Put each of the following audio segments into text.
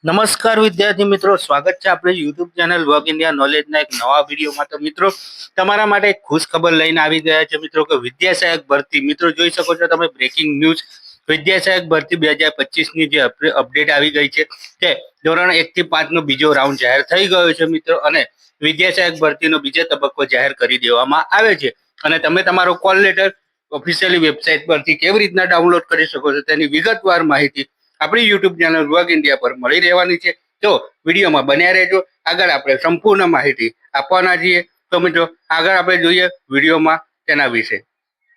નમસ્કાર વિદ્યાર્થી મિત્રો, સ્વાગત છે આપણે યુટ્યુબ ચેનલ વર્ક ઇન્ડિયા નોલેજના એક નવા વિડીયોમાં। તો મિત્રો, તમારા માટે એક ખુશ ખબર લઈને આવી ગયા છે મિત્રો કે વિદ્યા સહાયક ભરતી, મિત્રો જોઈ શકો છો તમે બ્રેકિંગ ન્યૂઝ, વિદ્યા સહાયક ભરતી 2025ની જે અપડેટ આવી ગઈ છે તે ધોરણ 1 થી 5 નો બીજો રાઉન્ડ જાહેર થઈ ગયો છે મિત્રો, અને વિદ્યા સહાયક ભરતીનો બીજો તબક્કો જાહેર કરી દેવામાં આવે છે। અને તમે તમારો કોલ લેટર ઓફિશિયલી વેબસાઇટ પરથી કેવી રીતના ડાઉનલોડ કરી શકો છો તેની વિગતવાર માહિતી આપણી યુટ્યુબ ચેનલ વર્ક ઇન્ડિયા પર મળી રહેવાની છે। તો વિડીયોમાં બન્યા રહેજો, આગળ આપણે સંપૂર્ણ માહિતી આપવાના છીએ। તો મિત્રો, આગળ આપણે જોઈએ વિડીયોમાં તેના વિશે।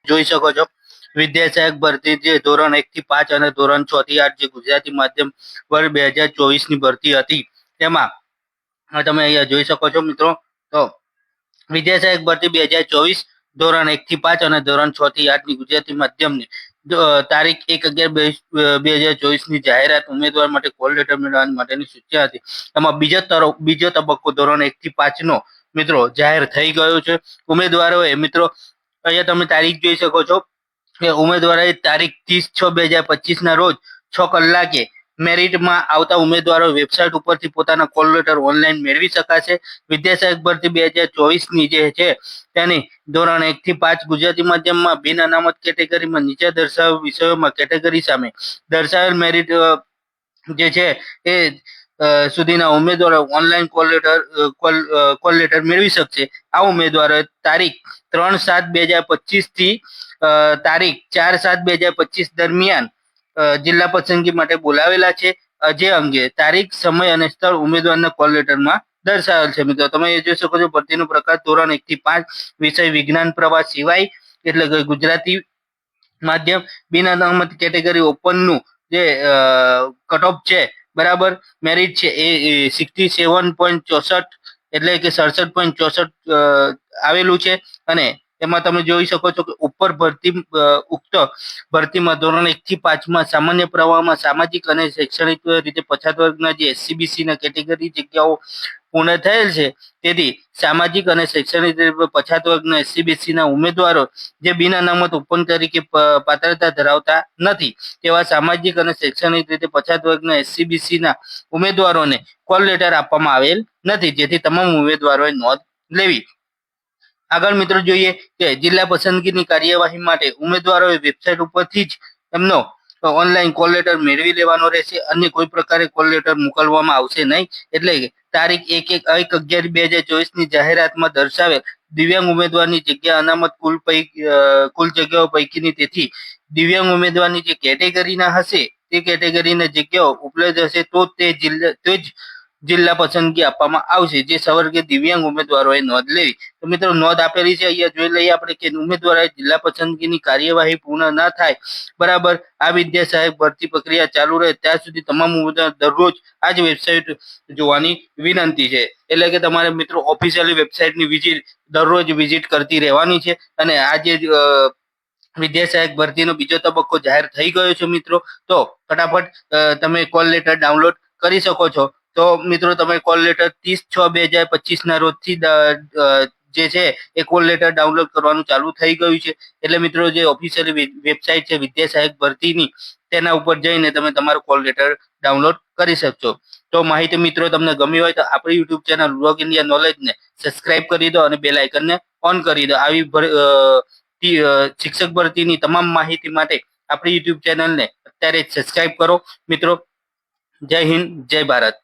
જોઈ શકો છો વિદ્યા સહાયક ભરતી જે ધોરણ 1 થી 5 અને ધોરણ 6 થી 8 જે ગુજરાતી માધ્યમ વર્ષ 2024 ની ભરતી હતી તેમાં તમે અહીંયા જોઈ શકો છો મિત્રો। તો વિદ્યા સહાયક ભરતી 2024 ધોરણ 1 થી 5 અને ધોરણ 6 થી 8 ની ગુજરાતી માધ્યમની તારીખ 1/11/2024 ની જાહેરાત ઉમેદવાર માટે કોલ લેટર મેળવવા માટેની સૂચના હતી। એમાં બીજો તબક્કો ધોરણ 1 થી 5 નો મિત્રો જાહેર થઈ ગયો છે। ઉમેદવારોએ મિત્રો અહીંયા તમે તારીખ જોઈ શકો છો કે ઉમેદવારોએ તારીખ 30/6/2025 ના રોજ 6 કલાકે મેરિટમાં આવતા ઉમેદવારો વેબસાઇટ ઉપરથી પોતાના કોલ લેટર ઓનલાઈન મેળવી શકાશે। વિદ્યા સહાયક ભરતી 2024 ની જે છે તેની ધોરણ 1 થી 5 ગુજરાતી માધ્યમમાં બિન અનામત કેટેગરીમાં નીચે દર્શાવેલ વિષયોમાં કેટેગરી સામે દર્શાવેલ મેરિટ જે છે એ સુધીના ઉમેદવારો ઓનલાઈન કોલ લેટર મેળવી શકશે। આ ઉમેદવારો તારીખ 3/7/2025 થી તારીખ 4/7/2025 દરમિયાન જિલ્લા પસંદગી માટે બોલાવેલા છે। જે અંગે તારીખ, સમય અને સ્થળ ઉમેદવારના કોલ લેટરમાં દર્શાવેલ છે। મિત્રો તમે એ જોઈ શકો છો ભરતીનો પ્રકાર ધોરણ 1 થી 5 વિષય વિજ્ઞાન પ્રવાહ સિવાય એટલે કે ગુજરાતી માધ્યમ બિન અનામત કેટેગરી ઓપનનું જે કટ ઓફ છે બરાબર મેરિટ છે એ 67.64 એટલે કે 67.64 આવેલું છે। અને એમાં તમે જોઈ શકો છો કે ઉપર ઉક્ત ભરતીમાં ધોરણ 1 થી 5 માં સામાન્ય પ્રવાહમાં સામાજિક અને શૈક્ષણિક રીતે પછાત વર્ગના જે એસસીબીસી ના કેટેગરી જગ્યાઓ પૂર્ણ થયેલ છે, તેથી સામાજિક અને શૈક્ષણિક રીતે પછાત વર્ગના એસસીબીસી ના ઉમેદવારો જે બિન અનામત ઓપન તરીકે પાત્રતા ધરાવતા નથી તેવા સામાજિક અને શૈક્ષણિક રીતે પછાત વર્ગના એસસીબીસી ના ઉમેદવારોને કોલ લેટર આપવામાં આવેલ નથી, જેથી તમામ ઉમેદવારોએ નોંધ લેવી। આગળ મિત્રો જોઈએ કે જિલ્લા પસંદગીની કાર્યવાહી માટે ઉમેદવારોએ વેબસાઇટ ઉપરથી જ એમનો ઓનલાઈન કોલ લેટર મેળવી લેવાનો રહેશે। અન્ય કોઈ પ્રકારે કોલ લેટર મોકલવામાં આવશે નહીં। એટલે કે તારીખ 1/11/2024 ની જાહેરાતમાં દર્શાવેલ દિવ્યાંગ ઉમેદવારની જગ્યા અનામત કુલ જગ્યાઓ પૈકીની, તેથી દિવ્યાંગ ઉમેદવારની જે કેટેગરીના હશે તે કેટેગરીના જગ્યાઓ ઉપલબ્ધ હશે તો તે જ જિલ્લા પસંદગી આપવામાં આવશે, જે સવર્ગે દિવ્યાંગ ઉમેદવારોએ નોંધ લેવી। તો મિત્રો નોંધ આપેલી છે, અહીંયા જોઈ લઈએ આપણે કે ઉમેદવારોએ જિલ્લા પસંદગીની કાર્યવાહી પૂર્ણ ના થાય બરાબર આ વિદ્યા સહાયક ભરતી પ્રક્રિયા ચાલુ રહે ત્યાં સુધી તમામ ઉમેદવાર દરરોજ આ જ વેબસાઇટ જોવાની વિનંતી છે। એટલે કે તમારે મિત્રો ઓફિશિયલી વેબસાઇટની દરરોજ વિઝિટ કરતી રહેવાની છે। અને આ જે વિદ્યા સહાયક ભરતીનો બીજો તબક્કો જાહેર થઈ ગયો છે મિત્રો, તો ફટાફટ તમે કોલ લેટર ડાઉનલોડ કરી શકો છો। તો મિત્રો તમે કોલ લેટર 30/6/2025 ના રોજથી જે છે એ કોલ લેટર ડાઉનલોડ કરવાનું ચાલુ થઈ ગયું છે। એટલે મિત્રો જે ઓફિશિયલી વેબસાઇટ છે વિદ્યા સહાયક ભરતીની તેના ઉપર જઈને તમે તમારો કોલ લેટર ડાઉનલોડ કરી શકશો। તો માહિતી મિત્રો તમને ગમી હોય તો આપણી યુટ્યુબ ચેનલ વર્ક ઇન્ડિયા નોલેજને સબસ્ક્રાઇબ કરી દો અને બેલ આઇકનને ઓન કરી દો। આવી શિક્ષક ભરતીની તમામ માહિતી માટે આપણી યુટ્યુબ ચેનલને અત્યારે સબસ્ક્રાઇબ કરો મિત્રો। જય હિન્દ, જય ભારત।